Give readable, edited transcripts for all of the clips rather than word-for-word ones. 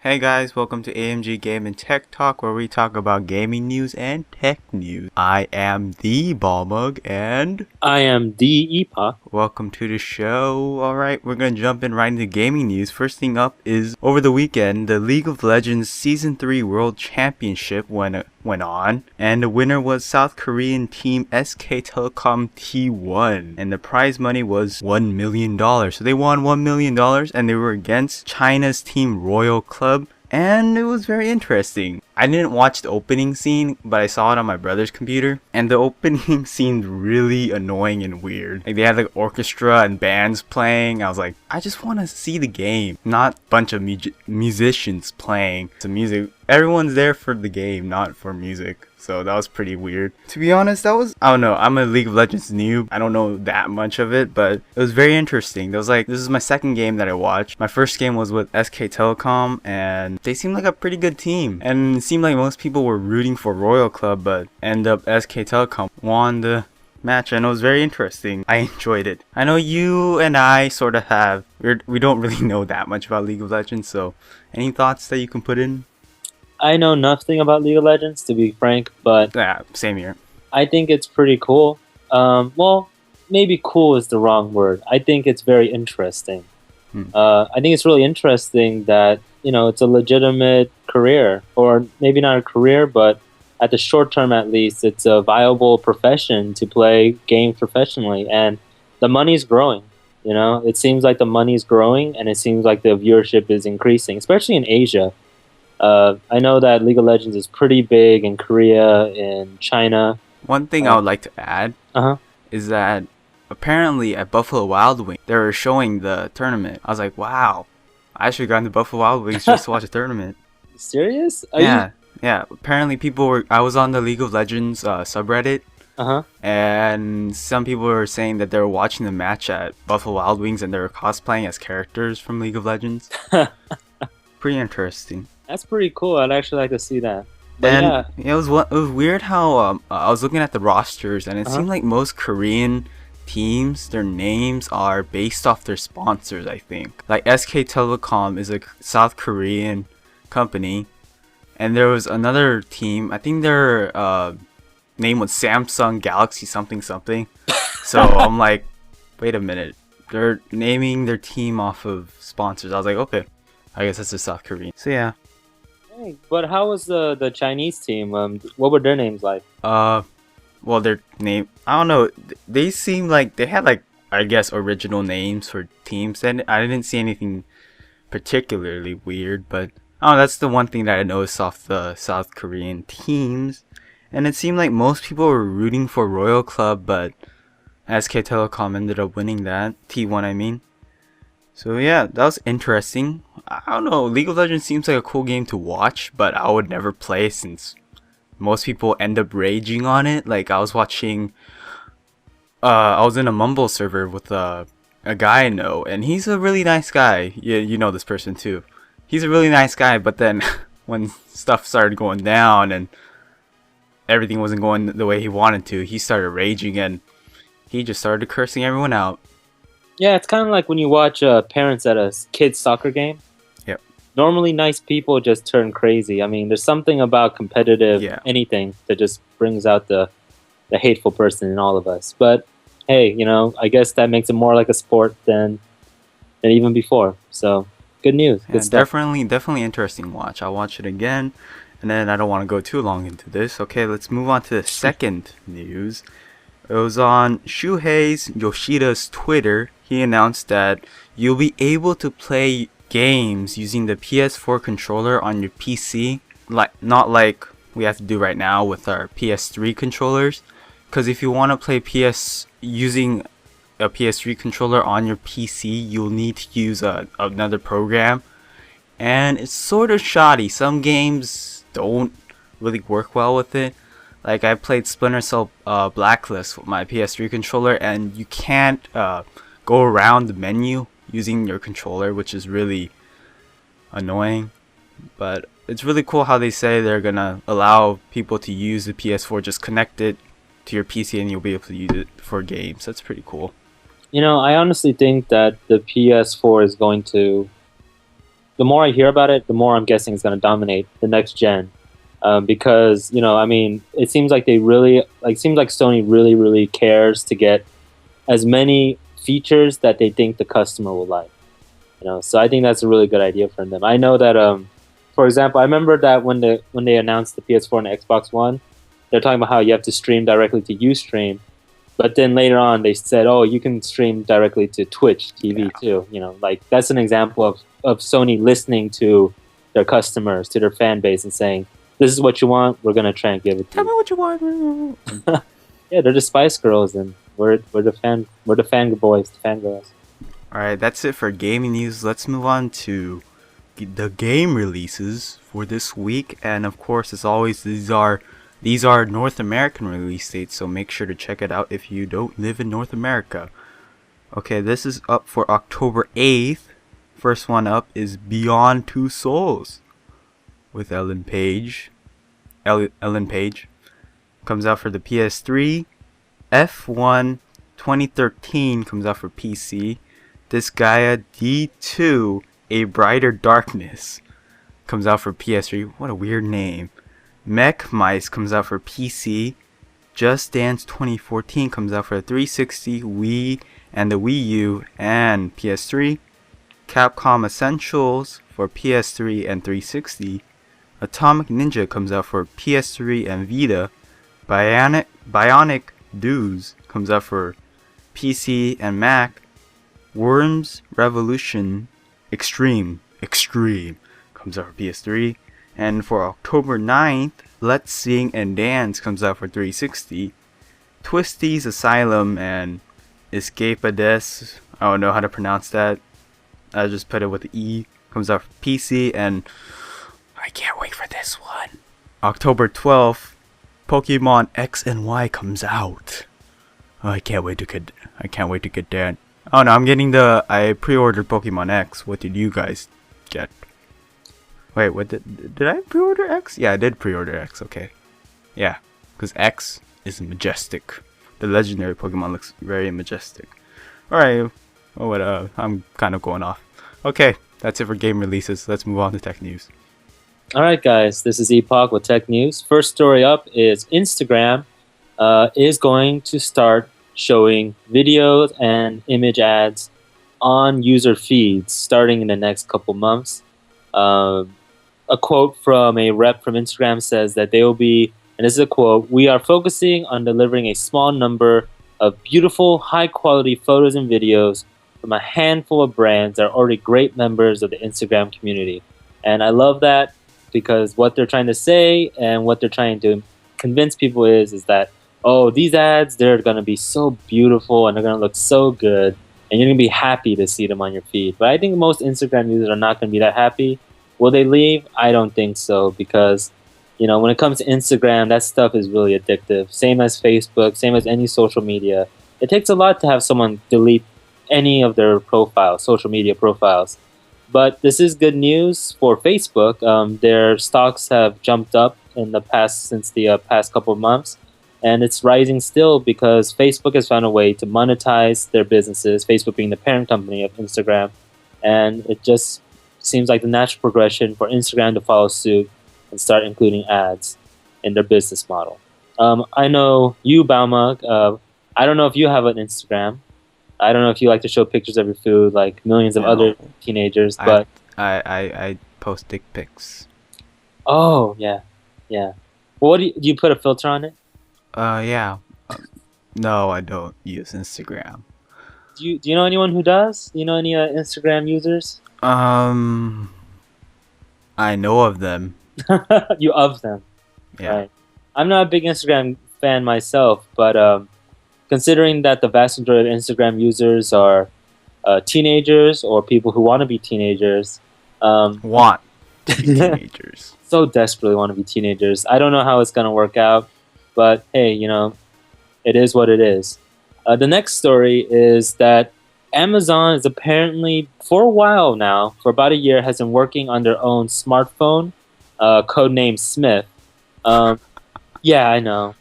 Hey guys, welcome to AMG Game and Tech Talk, where we talk about gaming news and tech news. I am the Balmug and I am TheAfterMathGaming. welcome to the show. Alright, we're gonna jump in right into gaming news. First thing up is over the weekend, the League of Legends Season 3 World Championship went on, and the winner was South Korean team SK Telecom T1, and the prize money was $1 million. So they won $1 million, and they were against China's team Royal Club, and it was very interesting. I didn't watch the opening scene, but I saw it on my brother's computer, and the opening seemed really annoying and weird. Like, they had like orchestra and bands playing. I was like, I just want to see the game, not a bunch of musicians playing some music. Everyone's there for the game, not for music. So that was pretty weird. To be honest, I don't know, I'm a League of Legends noob. I don't know that much of it, but it was very interesting. This is my second game that I watched. My first game was with SK Telecom, and they seemed like a pretty good team. And it seemed like most people were rooting for Royal Club, but end up SK Telecom won the match, and it was very interesting. I enjoyed it. I know you and I sort of we don't really know that much about League of Legends, so any thoughts that you can put in? I know nothing about League of Legends, to be frank, but Yeah, same here. I think it's pretty cool. Well, maybe cool is the wrong word. I think it's very interesting. I think it's really interesting that, it's a legitimate career, or maybe not a career, but at the short term at least, it's a viable profession to play games professionally, and the money's growing. It seems like the money's growing, and it seems like the viewership is increasing, especially in Asia. I know that League of Legends is pretty big in Korea, in China. One thing I would like to add is that apparently at Buffalo Wild Wings, they were showing the tournament. I was like, wow, I should have gone to Buffalo Wild Wings just to watch the tournament. Serious? Yeah. Apparently I was on the League of Legends subreddit, and some people were saying that they were watching the match at Buffalo Wild Wings and they were cosplaying as characters from League of Legends. Pretty interesting. That's pretty cool. I'd actually like to see that. But and it was weird how I was looking at the rosters, and it seemed like most Korean teams, their names are based off their sponsors, I think. Like SK Telecom is a South Korean company, and there was another team, I think their name was Samsung Galaxy something something. So I'm like, wait a minute, they're naming their team off of sponsors. I was like, okay, I guess that's a South Korean. So yeah. But how was the Chinese team? What were their names like? Well, their name, I don't know. They seemed like they had like, I guess, original names for teams, and I didn't see anything particularly weird. But that's the one thing that I noticed off the South Korean teams, and it seemed like most people were rooting for Royal Club, but SK Telecom ended up winning that T1. I mean. So yeah, that was interesting. I don't know, League of Legends seems like a cool game to watch, but I would never play since most people end up raging on it. Like, I was watching, I was in a Mumble server with a guy I know, and he's a really nice guy. Yeah, you know this person too. He's a really nice guy, but then when stuff started going down and everything wasn't going the way he wanted to, he started raging and he just started cursing everyone out. Yeah, it's kind of like when you watch parents at a kid's soccer game. Yep. Normally, nice people just turn crazy. I mean, there's something about competitive anything that just brings out the hateful person in all of us. But hey, I guess that makes it more like a sport than even before. So good news. Yeah, definitely interesting watch. I'll watch it again, and then I don't want to go too long into this. Okay, let's move on to the second news. It was on Shuhei Yoshida's Twitter. He announced that you'll be able to play games using the PS4 controller on your PC, not like we have to do right now with our PS3 controllers. Because if you want to play using a PS3 controller on your PC, you'll need to use another program, and it's sort of shoddy. Some games don't really work well with it. Like, I played Splinter Cell Blacklist with my PS3 controller, and you can't go around the menu using your controller, which is really annoying. But it's really cool how they say they're gonna allow people to use the PS4, just connect it to your PC and you'll be able to use it for games. That's pretty cool. I honestly think that the PS4 is going to the more I hear about it, the more I'm guessing it's going to dominate the next gen. Because I mean, it seems like Sony really cares to get as many features that they think the customer will like. So I think that's a really good idea from them. I know that, for example, I remember that when they announced the PS4 and the Xbox One, they're talking about how you have to stream directly to Ustream, but then later on they said, oh, you can stream directly to Twitch TV too. Like that's an example of Sony listening to their customers, to their fan base, and saying, this is what you want, we're gonna try and give it to you. Tell me what you want. Yeah, they're the Spice Girls, and we're the fan boys, the fangirls. Alright, that's it for gaming news. Let's move on to the game releases for this week. And of course, as always, these are North American release dates, so make sure to check it out if you don't live in North America. Okay, this is up for October 8th. First one up is Beyond Two Souls with Ellen Page. Ellen Page. Comes out for the PS3. F1 2013 comes out for PC. Disgaea D2 A Brighter Darkness comes out for PS3. What a weird name. Mech Mice comes out for PC. Just Dance 2014 comes out for the 360, Wii, and the Wii U and PS3. Capcom Essentials for PS3 and 360. Atomic Ninja comes out for PS3 and Vita. Bionic Dues comes out for PC and Mac. Worms Revolution Extreme comes out for PS3. And for October 9th, Let's Sing and Dance comes out for 360. Twisty's Asylum and Escapades, I don't know how to pronounce that, I just put it with the E, comes out for PC, and I can't wait for this one. October 12th, Pokemon X and Y comes out. Oh, I can't wait to get that. Oh no, I pre-ordered Pokemon X. What did you guys get? Wait, what did I pre-order X? Yeah, I did pre-order X, okay. Yeah, because X is majestic. The legendary Pokemon looks very majestic. Alright, I'm kind of going off. Okay, that's it for game releases. Let's move on to tech news. Alright guys, this is Epoch with Tech News. First story up is Instagram is going to start showing videos and image ads on user feeds starting in the next couple months. A quote from a rep from Instagram says that they will be, and this is a quote, "We are focusing on delivering a small number of beautiful, high-quality photos and videos from a handful of brands that are already great members of the Instagram community." And I love that, because what they're trying to say and what they're trying to convince people is that, oh, these ads, they're going to be so beautiful and they're going to look so good, and you're going to be happy to see them on your feed. But I think most Instagram users are not going to be that happy. Will they leave? I don't think so, because when it comes to Instagram, that stuff is really addictive. Same as Facebook, same as any social media. It takes a lot to have someone delete any of their profiles, social media profiles. But this is good news for Facebook. Their stocks have jumped up since the past couple of months, and it's rising still because Facebook has found a way to monetize their businesses, Facebook being the parent company of Instagram, and it just seems like the natural progression for Instagram to follow suit and start including ads in their business model. I know you, Balmug, I don't know if you have an Instagram. I don't know if you like to show pictures of your food like millions of other teenagers, but I post dick pics. Oh, yeah. Well, do you put a filter on it? Yeah. No, I don't use Instagram. Do you know anyone who does? Do you know any Instagram users? I know of them. You of them. Yeah. Right. I'm not a big Instagram fan myself, but considering that the vast majority of Instagram users are teenagers or people who want to be teenagers. Want to be teenagers. So desperately want to be teenagers. I don't know how it's going to work out, but hey, it is what it is. The next story is that Amazon is apparently, for a while now, for about a year, has been working on their own smartphone, codenamed Smith. Yeah, I know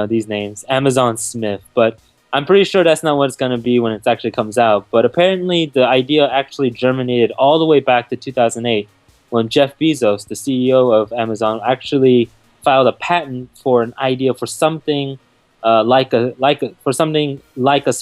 these names, Amazon Smith. But I'm pretty sure that's not what it's going to be when it actually comes out. But apparently, the idea actually germinated all the way back to 2008 when Jeff Bezos, the CEO of Amazon, actually filed a patent for an idea for something like a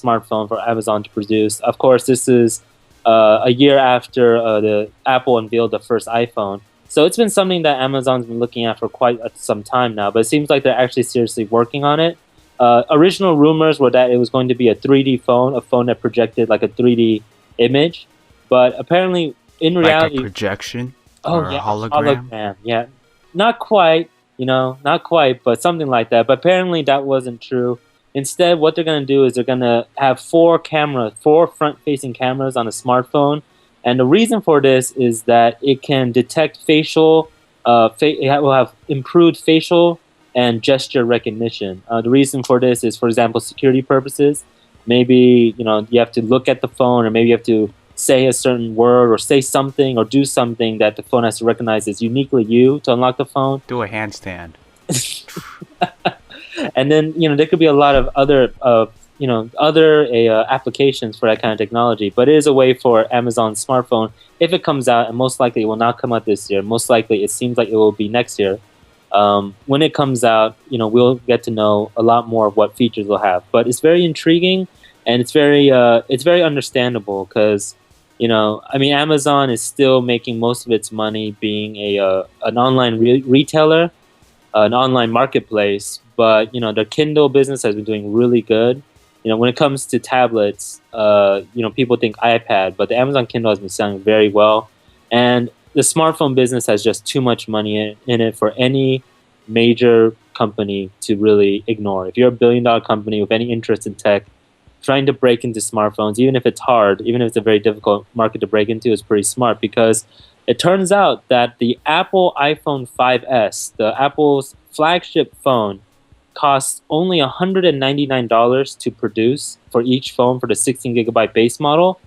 smartphone for Amazon to produce. Of course, this is a year after the Apple unveiled the first iPhone. So it's been something that Amazon's been looking at for quite some time now. But it seems like they're actually seriously working on it. Original rumors were that it was going to be a 3D phone, a phone that projected like a 3D image. But apparently, in reality, like a projection oh or yeah, a hologram. hologram. Yeah, not quite. Not quite, but something like that. But apparently, that wasn't true. Instead, what they're gonna do is they're gonna have four front-facing cameras on a smartphone. And the reason for this is that it can detect facial. It will have improved facial and gesture recognition. The reason for this is, for example, security purposes. Maybe you have to look at the phone, or maybe you have to say a certain word or say something or do something that the phone has to recognize as uniquely you to unlock the phone. Do a handstand. And then there could be a lot of other applications for that kind of technology. But it is a way for Amazon's smartphone, if it comes out, and most likely it will not come out this year. Most likely it seems like it will be next year. When it comes out, we'll get to know a lot more of what features we'll have. But it's very intriguing, and it's very understandable because, Amazon is still making most of its money being an online retailer, an online marketplace. But their Kindle business has been doing really good. When it comes to tablets, people think iPad, but the Amazon Kindle has been selling very well, and the smartphone business has just too much money in it for any major company to really ignore. If you're a billion-dollar company with any interest in tech, trying to break into smartphones, even if it's hard, even if it's a very difficult market to break into, is pretty smart, because it turns out that the Apple iPhone 5S, the Apple's flagship phone, costs only $199 to produce for each phone for the 16GB base model,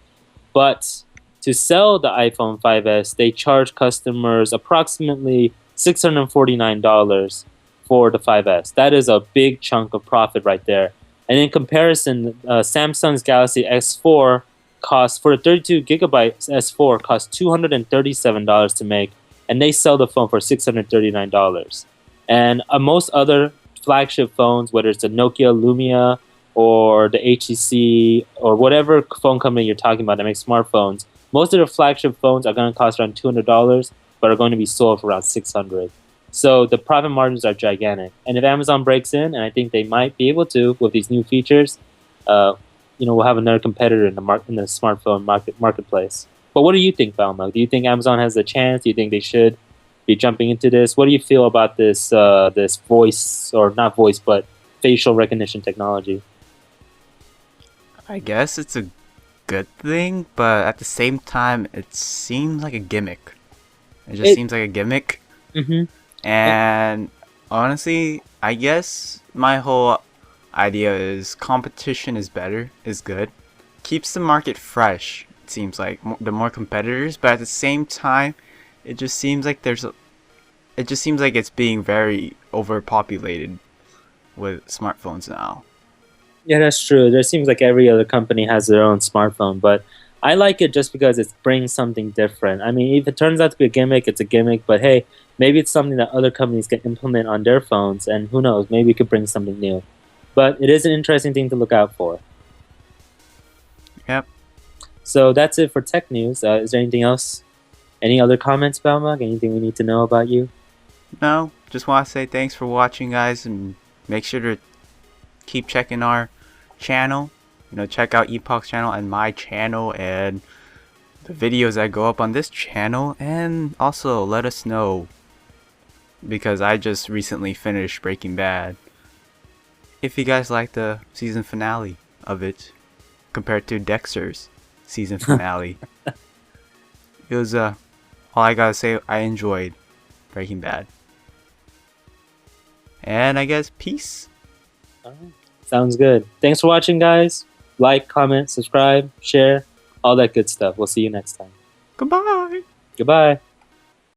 but to sell the iPhone 5S, they charge customers approximately $649 for the 5S. That is a big chunk of profit right there. And in comparison, Samsung's Galaxy S4 costs, for the 32GB S4, costs $237 to make, and they sell the phone for $639. And most other flagship phones, whether it's the Nokia Lumia or the HTC or whatever phone company you're talking about that makes smartphones, most of the flagship phones are going to cost around $200, but are going to be sold for around $600. So the profit margins are gigantic. And if Amazon breaks in, and I think they might be able to with these new features, we'll have another competitor in the smartphone marketplace. But what do you think, Balmug? Do you think Amazon has a chance? Do you think they should be jumping into this? What do you feel about this this voice, or not voice, but facial recognition technology? I guess it's a good thing, but at the same time, it seems like a gimmick. It seems like a gimmick. Mm-hmm. And honestly, I guess my whole idea is competition is good. Keeps the market fresh, it seems like, the more competitors, but at the same time, it just seems like it's being very overpopulated with smartphones now. Yeah, that's true. There seems like every other company has their own smartphone, but I like it just because it brings something different. I mean, if it turns out to be a gimmick, it's a gimmick, but hey, maybe it's something that other companies can implement on their phones, and who knows, maybe it could bring something new. But it is an interesting thing to look out for. Yep. So that's it for tech news. Is there anything else? Any other comments, Balmug? Anything we need to know about you? No, just want to say thanks for watching, guys, and make sure to keep checking our channel. Check out Epoc's channel and my channel and the videos that go up on this channel, and also let us know, because I just recently finished Breaking Bad, if you guys like the season finale of it compared to Dexter's season finale. It was all I gotta say, I enjoyed Breaking Bad. And I guess peace. Sounds good. Thanks for watching, guys. Like, comment, subscribe, share, all that good stuff. We'll see you next time. Goodbye. Goodbye.